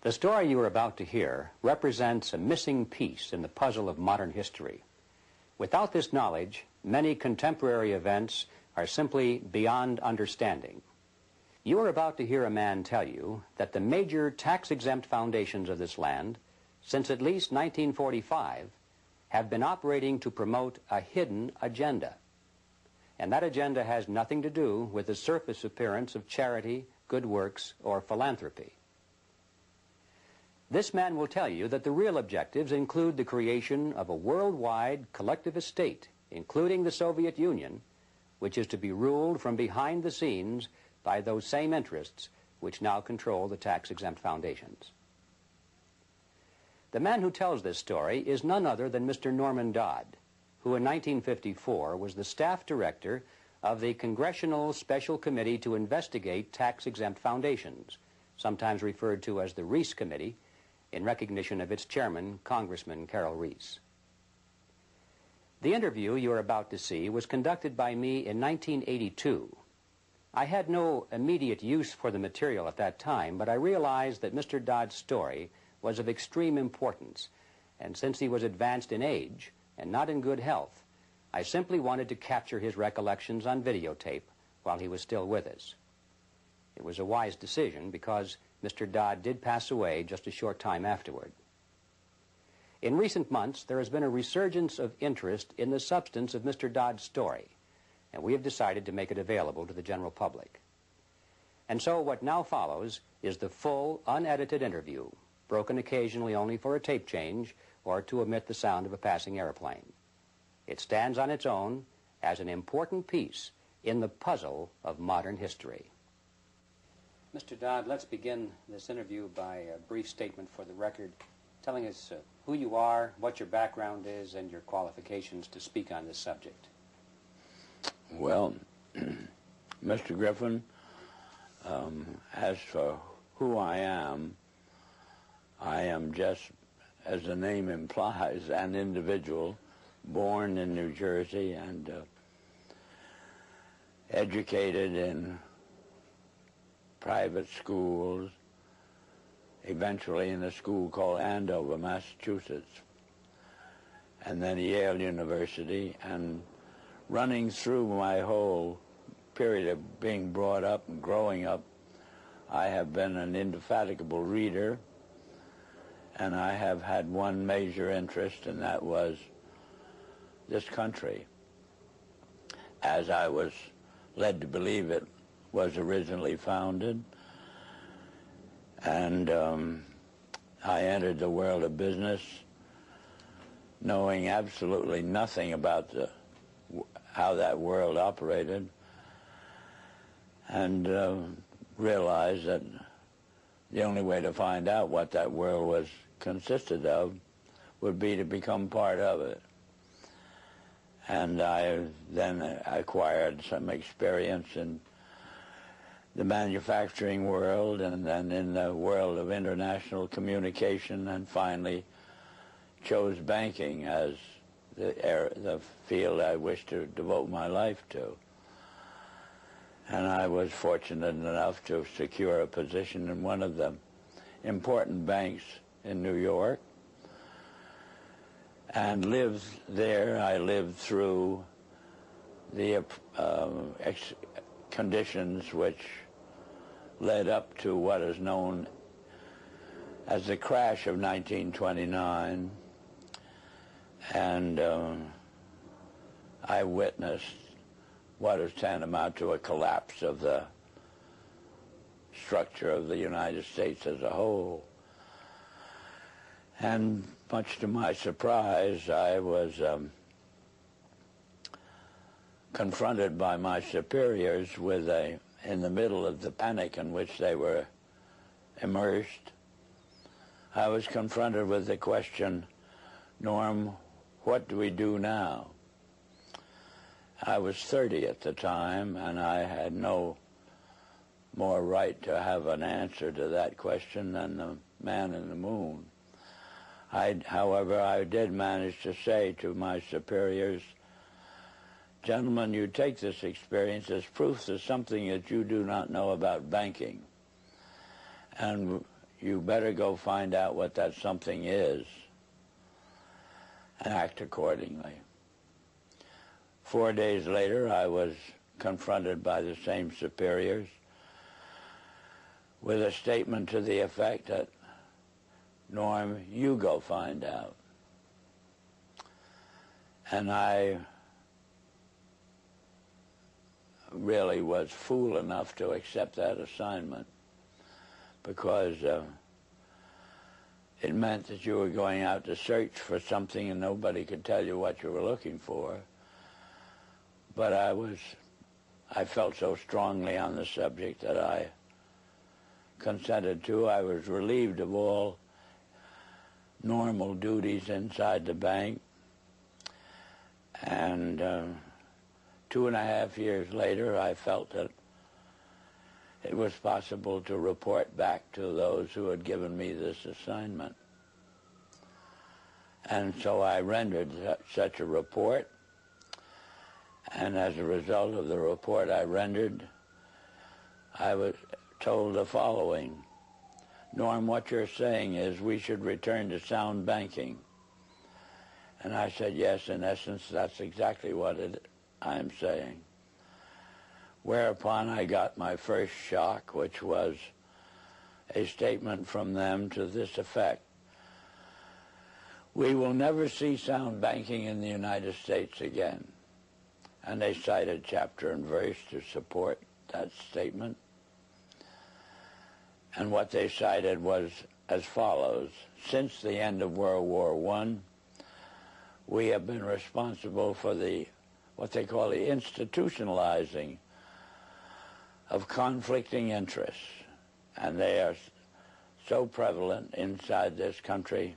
The story you are about to hear represents a missing piece in the puzzle of modern history. Without this knowledge, many contemporary events are simply beyond understanding. You are about to hear a man tell you that the major tax-exempt foundations of this land, since at least 1945, have been operating to promote a hidden agenda. And that agenda has nothing to do with the surface appearance of charity, good works, or philanthropy. This man will tell you that the real objectives include the creation of a worldwide collectivist state, including the Soviet Union, which is to be ruled from behind the scenes by those same interests which now control the tax-exempt foundations. The man who tells this story is none other than Mr. Norman Dodd, who in 1954 was the staff director of the Congressional Special Committee to investigate tax-exempt foundations, sometimes referred to as the Reece Committee, in recognition of its chairman, Congressman Carroll Reece. The interview you are about to see was conducted by me in 1982. I had no immediate use for the material at that time, but I realized that Mr. Dodd's story was of extreme importance, and since he was advanced in age and not in good health, I simply wanted to capture his recollections on videotape while he was still with us. It was a wise decision because Mr. Dodd did pass away just a short time afterward. In recent months, there has been a resurgence of interest in the substance of Mr. Dodd's story, and we have decided to make it available to the general public. And so what now follows is the full, unedited interview, broken occasionally only for a tape change or to omit the sound of a passing airplane. It stands on its own as an important piece in the puzzle of modern history. Mr. Dodd, let's begin this interview by a brief statement for the record, telling us who you are, what your background is, and your qualifications to speak on this subject. Well, Mr. Griffin, as for who I am just, as the name implies, an individual born in New Jersey and educated in private schools, eventually in a school called Andover, Massachusetts, and then Yale University. And running through my whole period of being brought up and growing up, I have been an indefatigable reader, and I have had one major interest, and that was this country, as I was led to believe it was originally founded. And I entered the world of business knowing absolutely nothing about how that world operated, and realized that the only way to find out what that world was consisted of would be to become part of it. And I then acquired some experience in the manufacturing world, and then in the world of international communication, and finally chose banking as the field I wished to devote my life to. And I was fortunate enough to secure a position in one of the important banks in New York, and lived there. I lived through the conditions which led up to what is known as the crash of 1929, and I witnessed what is tantamount to a collapse of the structure of the United States as a whole. And much to my surprise, I was confronted by my superiors with in the middle of the panic in which they were immersed, I was confronted with the question, Norm, what do we do now? I was 30 at the time, and I had no more right to have an answer to that question than the man in the moon. However, I did manage to say to my superiors, gentlemen, you take this experience as proof of something that you do not know about banking. And you better go find out what that something is and act accordingly. 4 days later, I was confronted by the same superiors with a statement to the effect that, Norm, you go find out. And I really was fool enough to accept that assignment, because it meant that you were going out to search for something and nobody could tell you what you were looking for. But I felt so strongly on the subject that I consented to. I was relieved of all normal duties inside the bank. And 2.5 years later, I felt that it was possible to report back to those who had given me this assignment. And so I rendered such a report. And as a result of the report I rendered, I was told the following: Norm, what you're saying is we should return to sound banking. And I said, yes, in essence, that's exactly what I'm saying. Whereupon I got my first shock, which was a statement from them to this effect: we will never see sound banking in the United States again. And they cited chapter and verse to support that statement. And what they cited was as follows: since the end of World War I, we have been responsible for what they call the institutionalizing of conflicting interests. And they are so prevalent inside this country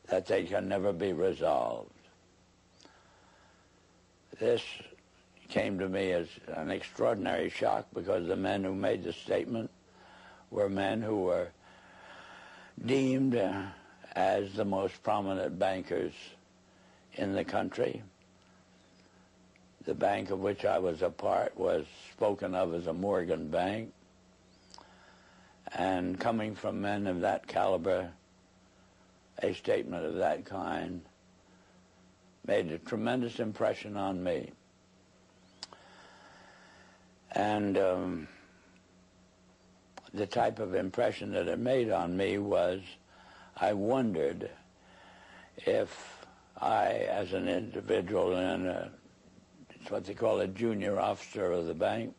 that they can never be resolved. This came to me as an extraordinary shock, because the men who made the statement were men who were deemed as the most prominent bankers in the country. The bank of which I was a part was spoken of as a Morgan bank. And coming from men of that caliber, a statement of that kind made a tremendous impression on me. And the type of impression that it made on me was, I wondered if I, as an individual and it's what they call a junior officer of the bank,